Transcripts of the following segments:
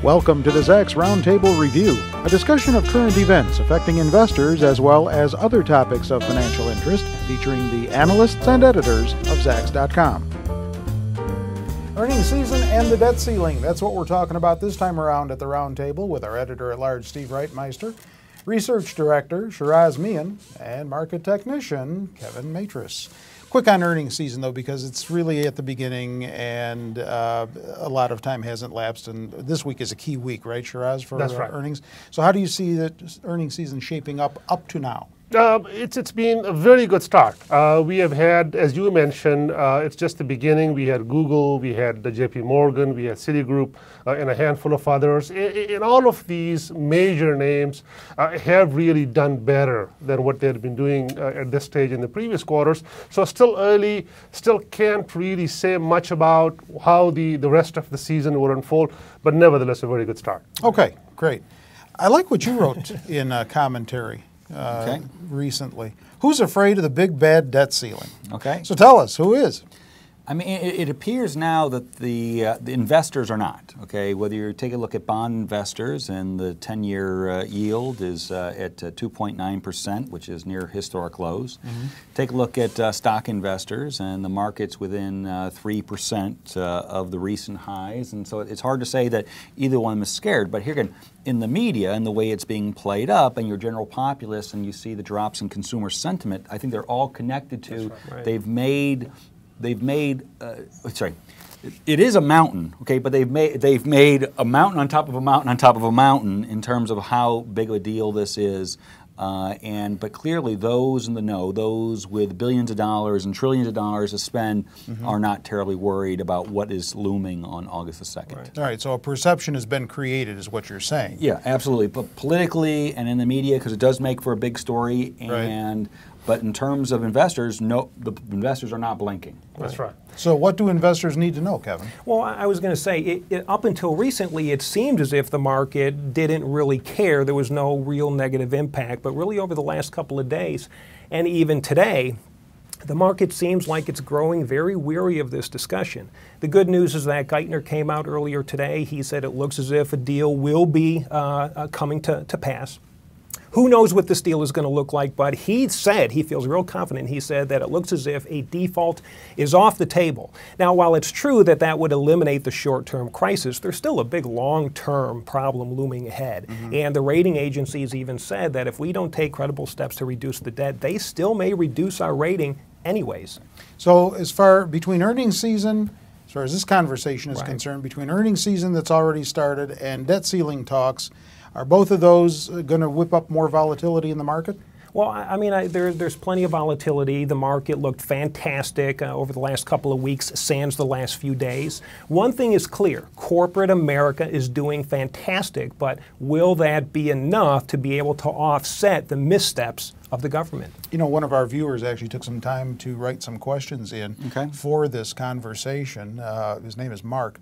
Welcome to the Zacks Roundtable Review, a discussion of current events affecting investors as well as other topics of financial interest, featuring the analysts and editors of Zacks.com. Earnings season and the debt ceiling. That's what we're talking about this time around at the Roundtable with our editor-at-large, Steve Reitmeister, research director, Shiraz Mian, and market technician, Kevin Matris. Quick on earnings season, though, because it's really at the beginning and a lot of time hasn't lapsed. And this week is a key week, right, Shiraz, for That's right. earnings? So how do you see the earnings season shaping up to now? It's been a very good start. We have had, as you mentioned, it's just the beginning. We had Google, we had the JP Morgan, we had Citigroup, and a handful of others. And all of these major names have really done better than what they had been doing at this stage in the previous quarters. So still early, still can't really say much about how the rest of the season will unfold, but nevertheless a very good start. Okay, great. I like what you wrote in commentary. Recently. Who's afraid of the big bad debt ceiling? Okay. So tell us, who is? I mean, it appears now that the investors are not, okay? Whether you take a look at bond investors and the 10-year yield is at 2.9%, which is near historic lows. Mm-hmm. Take a look at stock investors and the market's within 3% of the recent highs. And so it's hard to say that either one of them is scared. But here again, in the media and the way it's being played up and your general populace and you see the drops in consumer sentiment, I think they're all connected to, right. They've made, it is a mountain, okay, but they've made a mountain on top of a mountain on top of a mountain in terms of how big of a deal this is. But clearly those in the know, those with billions of dollars and trillions of dollars to spend are not terribly worried about what is looming on August the 2nd. Right. All right, so a perception has been created is what you're saying. Yeah, absolutely. But politically and in the media, because it does make for a big story, and but in terms of investors, no, the investors are not blinking. That's right. So what do investors need to know, Kevin? Well, I was going to say, up until recently, it seemed as if the market didn't really care. There was no real negative impact. But really over the last couple of days, and even today, the market seems like it's growing very weary of this discussion. The good news is that Geithner came out earlier today. He said it looks as if a deal will be coming to pass. Who knows what this deal is going to look like, but he said, he feels real confident, he said that it looks as if a default is off the table. Now, while it's true that that would eliminate the short-term crisis, there's still a big long-term problem looming ahead. And the rating agencies even said that if we don't take credible steps to reduce the debt, they still may reduce our rating anyways. So as far between earnings season, as far as this conversation is concerned, between earnings season that's already started and debt ceiling talks, are both of those going to whip up more volatility in the market? Well, I mean, there's plenty of volatility. The market looked fantastic over the last couple of weeks, sans the last few days. One thing is clear. Corporate America is doing fantastic, but will that be enough to be able to offset the missteps of the government? You know, one of our viewers actually took some time to write some questions in for this conversation. His name is Mark.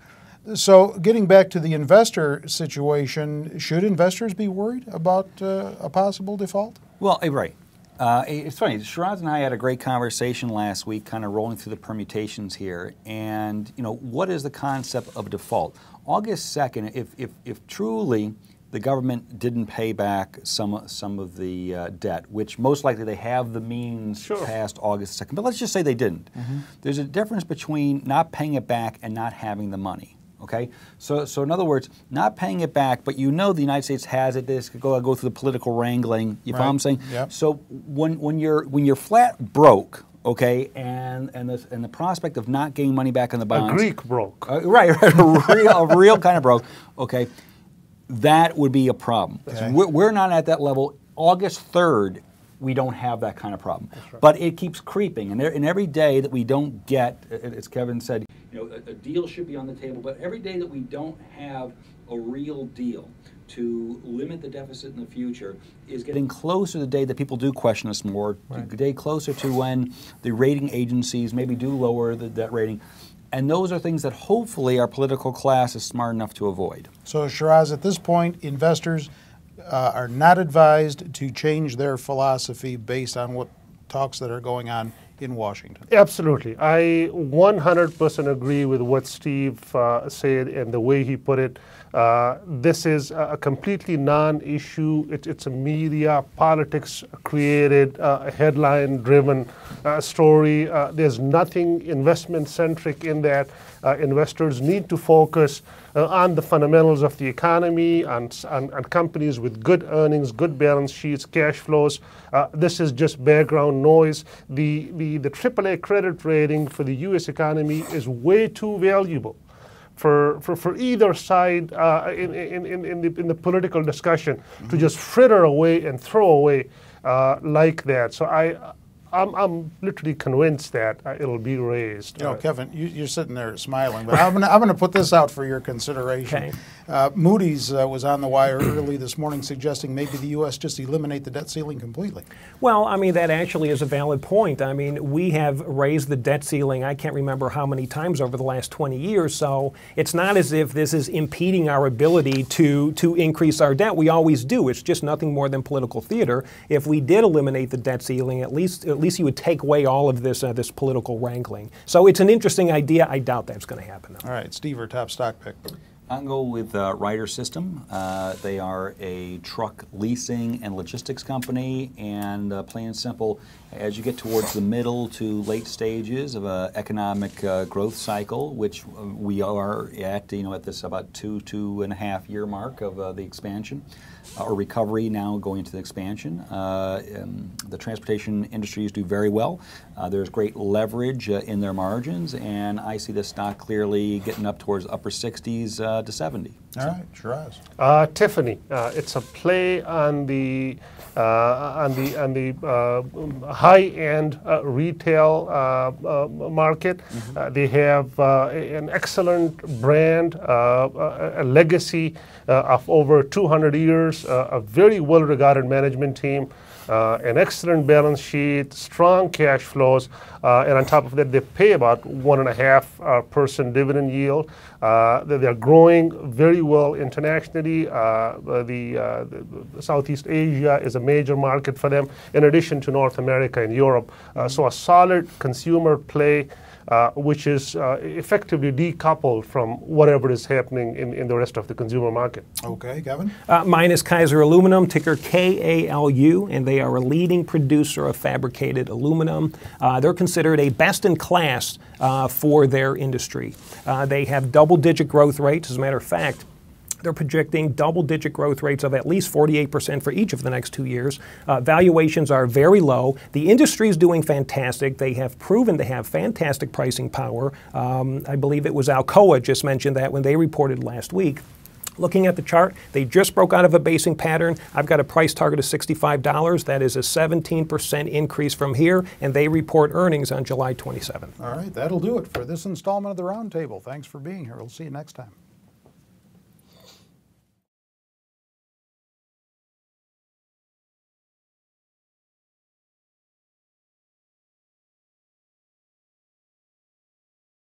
So getting back to the investor situation, should investors be worried about a possible default? Well, right. It's funny, Shiraz and I had a great conversation last week, kind of rolling through the permutations here. And, you know, what is the concept of default? August 2nd, if truly the government didn't pay back some of the debt, which most likely they have the means past August 2nd, but let's just say they didn't. There's a difference between not paying it back and not having the money. Okay, so in other words, not paying it back, but you know the United States has it. This could go through the political wrangling. You follow what I'm saying? Yep. So when you're flat broke, okay, and the prospect of not getting money back on the bonds, a Greek broke, right, a real kind of broke, okay, that would be a problem. Okay. We're not at that level. August 3rd. We don't have that kind of problem. Right. But it keeps creeping, and every day that we don't get, as Kevin said, you know, a deal should be on the table, but every day that we don't have a real deal to limit the deficit in the future is getting closer to the day that people do question us more, the day closer to when the rating agencies maybe do lower the debt rating. And those are things that hopefully our political class is smart enough to avoid. So Shiraz, at this point, investors are not advised to change their philosophy based on what talks that are going on in Washington. Absolutely. I 100% agree with what Steve said and the way he put it. This is a completely non-issue. It's a media, politics created, headline-driven story. There's nothing investment-centric in that. Investors need to focus on the fundamentals of the economy, on companies with good earnings, good balance sheets, cash flows. This is just background noise. The AAA credit rating for the U.S. economy is way too valuable for either side in the political discussion to just fritter away and throw away like that. So I'm literally convinced that it'll be raised. You know, Kevin, you're sitting there smiling, but I'm gonna put this out for your consideration. Okay. Moody's was on the wire early this morning suggesting maybe the U.S. just eliminate the debt ceiling completely. Well, I mean, that actually is a valid point. I mean, we have raised the debt ceiling, I can't remember how many times over the last 20 years, so it's not as if this is impeding our ability to increase our debt. We always do. It's just nothing more than political theater. If we did eliminate the debt ceiling, at least you would take away all of this this political wrangling. So it's an interesting idea. I doubt that's going to happen, though. All right, Steve, our top stock pick. I'll go with Ryder System. They are a truck leasing and logistics company, and plain and simple, as you get towards the middle to late stages of an economic growth cycle, which we are at, at this about 2.5 year mark of the expansion, or recovery now going into the expansion. The transportation industries do very well. There's great leverage in their margins, and I see the stock clearly getting up towards upper 60s to 70. All right, Shiraz. Tiffany. It's a play on the high-end retail market. They have an excellent brand, a legacy of over 200 years, a very well-regarded management team, an excellent balance sheet, strong cash flows, and on top of that, they pay about 1.5% dividend yield. They're growing very well internationally. Southeast Asia is a major market for them, in addition to North America and Europe. So a solid consumer play, which is effectively decoupled from whatever is happening in the rest of the consumer market. Okay, Kevin? Mine is Kaiser Aluminum, ticker KALU, and they are a leading producer of fabricated aluminum. They're considered a best-in-class for their industry. They have double-digit growth rates. As a matter of fact, they're projecting double-digit growth rates of at least 48% for each of the next 2 years. Valuations are very low. The industry is doing fantastic. They have proven to have fantastic pricing power. I believe it was Alcoa just mentioned that when they reported last week. Looking at the chart, they just broke out of a basing pattern. I've got a price target of $65. That is a 17% increase from here, and they report earnings on July 27th. All right, that'll do it for this installment of the Roundtable. Thanks for being here. We'll see you next time.